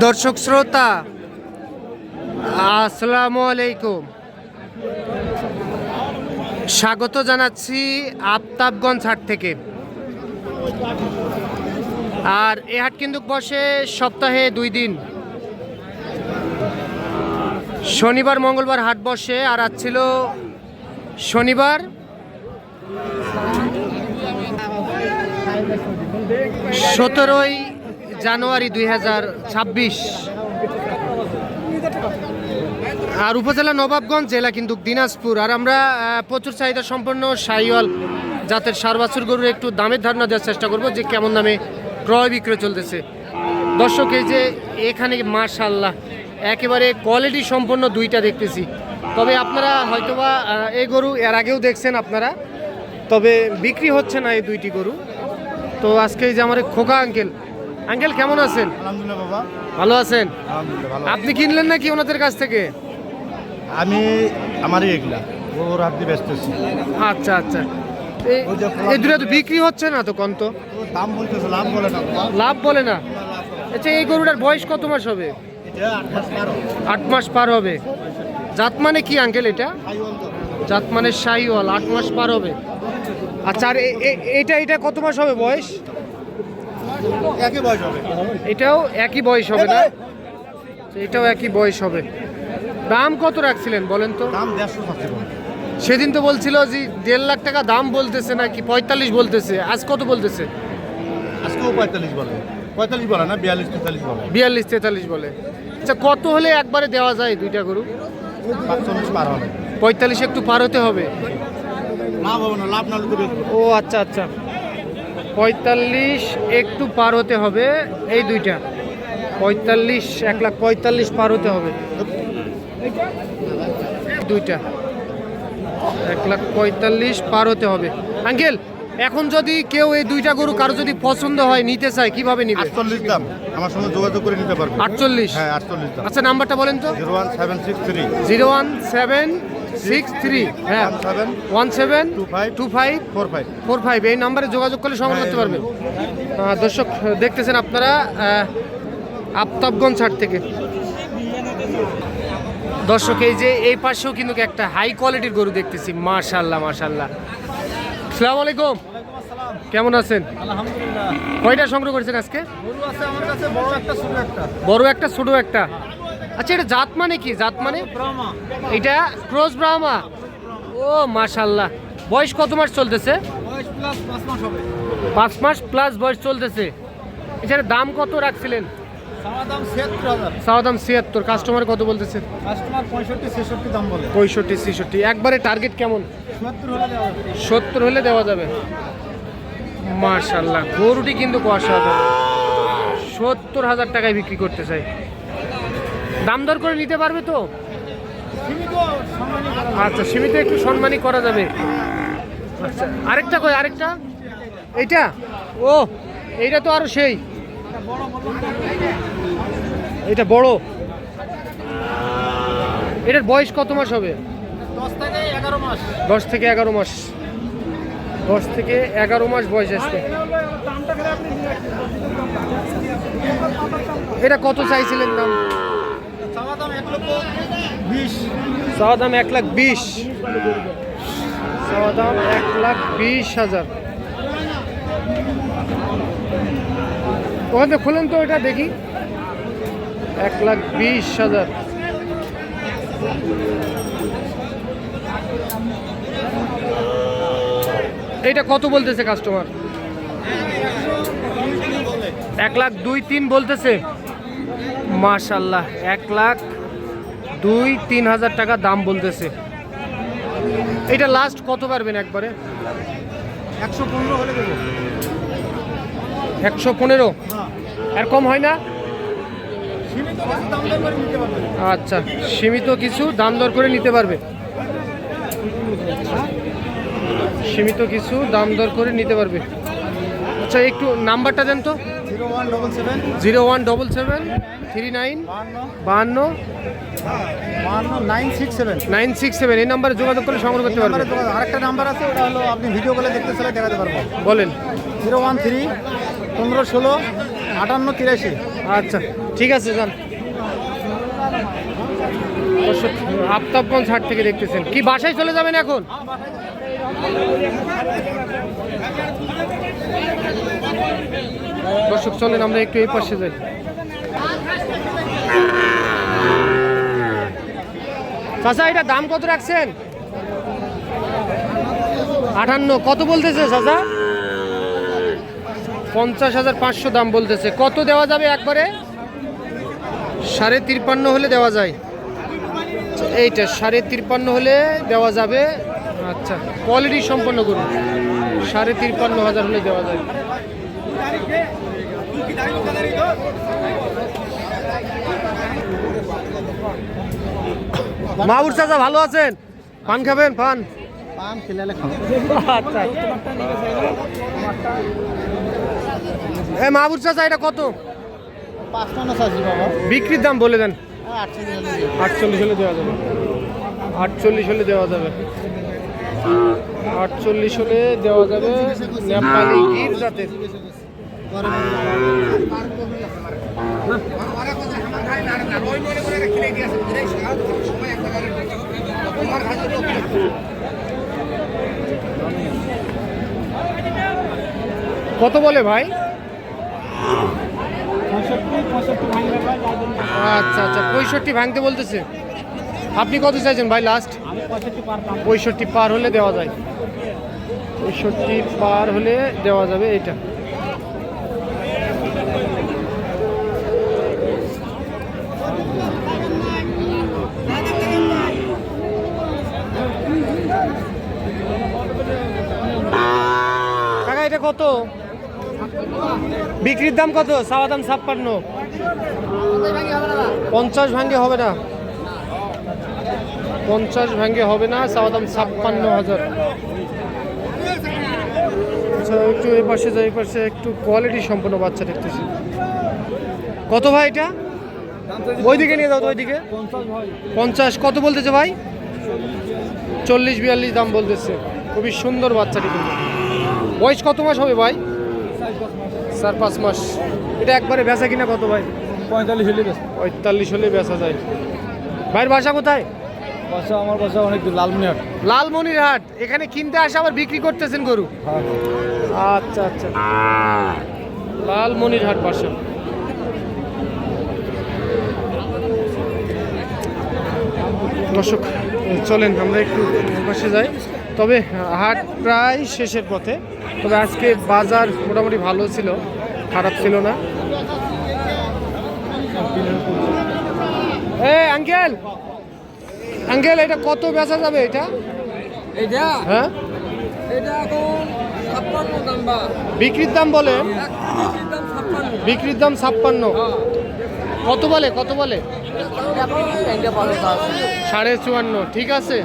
দর্শক শ্রোতা আসসালামু আলাইকুম, স্বাগত জানাচ্ছি আফতাবগঞ্জ হাট থেকে। আর এই হাট কিন্তু বসে সপ্তাহে 2 দিন, শনিবার মঙ্গলবার হাট বসে। আর আজ ছিল শনিবার, 17ই জানুয়ারি 2026। আর উপজেলা নবাবগঞ্জ, জেলা কিন্তু দিনাজপুর। আর আমরা প্রচুর চাহিদা সম্পন্ন শাহিওয়াল জাতের সার বাছুর গরুর একটু দামের ধারণা দেওয়ার চেষ্টা করব যে কেমন দামে ক্রয় বিক্রয় চলতেছে। দর্শক, এই যে এখানে মাশাআল্লাহ একেবারে কোয়ালিটি সম্পন্ন দুইটা দেখতেছি। তবে আপনারা হয়তোবা এই গরু এর আগেও দেখছেন আপনারা, তবে বিক্রি হচ্ছে না এই দুইটি গরু। তো আজকে এই যে আমার খোকা আঙ্কেল কেমন আছেন? আলহামদুলিল্লাহ বাবা, ভালো আছেন? আলহামদুলিল্লাহ ভালো। আপনি কিনলেন নাকি ওনাদের কাছ থেকে? আমি আমারই এগুলা ওর হাত দিয়ে ব্যস্তেছি। আচ্ছা আচ্ছা, এই দুটো তো বিক্রি হচ্ছে না তো কত? দাম বলতেছে, লাভ বলে না বাবা। লাভ বলে না? আচ্ছা, এই গরুটার বয়স কত মাস হবে? এটা 8 মাস পার হবে। 8 মাস পার হবে। জাত মানে কি আঙ্কেল এটা? জাত মানে শাহিওয়াল, 8 মাস পার হবে। আচ্ছা, আর এটা কত মাস হবে বয়স? একই বয়স হবে। এটাও একই বয়স হবে না? এটাও একই বয়স হবে। দাম কত রাখছিলেন বলেন তো? দাম 150 আছে। সেদিন তো বলছিল যে 1.5 লাখ টাকা দাম বলতেছে, নাকি 45 বলতেছে, আজ কত বলতেছে? আজকেও 45 বলে। 45 বলে না, 42 43 বলে। 42 43 বলে। আচ্ছা, কত হলে একবারে দেওয়া যায় দুইটা গরু? 45 পার হবে। 45 একটু পার হতে হবে। লাভ হবে না, লাভ না হলে তো বেচবো। ও আচ্ছা আচ্ছা, 45 একটু পার হতে হবে। এই দুইটা 45, 1,45,000 পার হতে হবে। দুইটা 1,45,000 পার হতে হবে। আঙ্কেল, এখন যদি কেউ এই দুইটা গরু কারো যদি পছন্দ হয়, নিতে চায়, কিভাবে নিবে? 48 দাম, আমার সঙ্গে যোগাযোগ করে নিতে পারবে। 48? হ্যাঁ 48 দাম। আচ্ছা, নাম্বারটা বলেন তো। 01763 01763 হ্যাঁ 1725 45 এই নাম্বারে যোগাযোগ করলে সংগ্রহ করতে পারবেন। দর্শক দেখতেছেন আপনারা আফতাবগঞ্জ হাট থেকে। দর্শক, এই যে এই পাশেও কিন্তু একটা হাই কোয়ালিটির গরু দেখতেছি। মাশাআল্লাহ মাশাআল্লাহ। আসসালামু আলাইকুম, কেমন আছেন? আলহামদুলিল্লাহ। কয়টা সংগ্রহ করেছেন আজকে? গরু আছে আমার কাছে, বড় একটা ছোট একটা। বড় একটা ছোট একটা। আচ্ছা, এটা জাত মানে কি? জাত মানে ব্রাহ্মা। এটা ক্রস ব্রাহ্মা। ও মাশাআল্লাহ। বয়স কত মাস চলতেছে? বয়স প্লাস 5 মাস হবে। 5 মাস প্লাস বয়স চলতেছে। এটার দাম কত রাখছিলেন? চাওয়া দাম 76000। চাওয়া দাম 76। কাস্টমার কত বলতেছে? কাস্টমার 65 66 দাম বলে। 65 66। একবারে টার্গেট কেমন? 70 হলে দেওয়া যাবে। 70 হলে দেওয়া যাবে। মাশাআল্লাহ, গরুটি কিন্তু অসাধারণ। 70,000 টাকায় বিক্রি করতে চাই। দাম দর করে নিতে পারবে তো? সীমিত সম্মানী করা। আচ্ছা, সীমিত একটু সম্মানী করা যাবে। আচ্ছা, আরেকটা কই? আরেকটা এইটা? ও, এইটা তো আরো সেই। এটা বড়। এটার বয়স কত মাস হবে? 10 থেকে 11 মাস। 10 থেকে 11 মাস। 10 থেকে 11 মাস বয়স আসবে। দামটা খেলে আপনি এটা কত চাইছিলেন দাম? চাওয়া দাম 1,20,000। চাওয়া দাম 1,20,000। চাওয়া দাম 1,20,000। ওখানে খুলেন তো, এটা দেখি। 1,20,000। এইটা কত বলতেছে কাস্টমার? 1,02,3 বলতেছে। মাশাআল্লাহ, 1,02,3,000 টাকা দাম বলতেছে। এটা লাস্ট কত পারবেন একবারে? 115 হলে দেবো। 115? আর কম হয় না? সীমিত কিছু দাম দর করে নিতে পারবেন। আচ্ছা, সীমিত কিছু দাম দর করে নিতে পারবে। সীমিত কিছু দাম দর করে নিতে পারবে। আচ্ছা, একটু নাম্বারটা দেন তো। 0177 0177 39 52 967। 967 এই নাম্বারে যোগাযোগ করে সংগ্রহ করতে পারবেন। আরেকটা নাম্বার আছে, ওটা হলো আপনি ভিডিও কলে দেখতে চাইলে দেখাতে পারবো। বলেন। 013 15 16 58 83। আচ্ছা ঠিক আছে যান। দর্শক আফতাবগঞ্জ হাট থেকে দেখতেছেন কি বাসায় চলে যাবেন এখন? দর্শক চলেন আমরা একটু এই পাশে যাই। চাচা এটা দাম কত রাখছেন? 58। কত বলতেছে চাচা? 50,500 দাম বলতেছে। কত দেওয়া যাবে একবারে? 53.5 হলে দেওয়া যায়। এইটা 53.5 হলে দেওয়া যাবে। আচ্ছা কোয়ালিটি সম্পন্ন করুন, 53,500 হলে দেওয়া যায়। মাহবুব চাচা ভালো আছেন? পান খাবেন? পান আচ্ছা মাহবুব চাচা এটা কত? 55 বিক্রির দাম বলে দেন। 48 হলে দেওয়া যাবে। 48 হলে দেওয়া যাবে। 48 হলে দেওয়া যাবে। নেপালি গির জাতের। কত বলে ভাই? আচ্ছা আচ্ছা 65 ভাঙতে বলতেছে। আপনি কত চাইছেন ভাই লাস্ট? 65 পার হলে দেওয়া যায়। 65 পার হলে দেওয়া যাবে এটা। কাকা এটা কত? বিক্রির দাম কত? চাওয়া দাম 56। 50 ভাঙ্গে হবে না। 50 ভাঙ্গে হবে না। চাওয়া দাম 56,000। আচ্ছা একটু এই পাশে যাই। এই পাশে একটু কোয়ালিটি সম্পন্ন বাচ্চা দেখতেছি। কত ভাই এটা? ওইদিকে নিয়ে যাও তো, ওইদিকে 50। কত বলতেছে ভাই? 40-42 দাম বলতেছে। খুবই সুন্দর বাচ্চাটি কিন্তু। বয়স কত মাস হবে ভাই? 4-5 মাস। এটা একবারে বেচা কিনা কত ভাই? 45 হলে বেশ। 45 হলে বেচা যায়। ভাইয়ের বাসা কোথায়? বাসা আমার বাসা অনেক দূর, লালমনিরহাট। লালমনিরহাট। এখানে কিনতে আসে আবার বিক্রি করতেছেন গরু? আচ্ছা আচ্ছা লালমনিরহাট বাসা। দর্শক চলেন আমরা একটু পাশে যাই। তবে হাট প্রায় শেষের পথে। তবে আজকে বাজার মোটামুটি ভালো ছিল, খারাপ ছিল না। আঙ্কেল আঙ্কেল এটা কত বেচা যাবে এটা? এটা হ্যাঁ এটা এখন 56 দাম বা বিক্রির দাম বলে? বিক্রির দাম 56। বিক্রির দাম 56। কত বলে? কত বলে? এখন 54। 54.5। ঠিক আছে।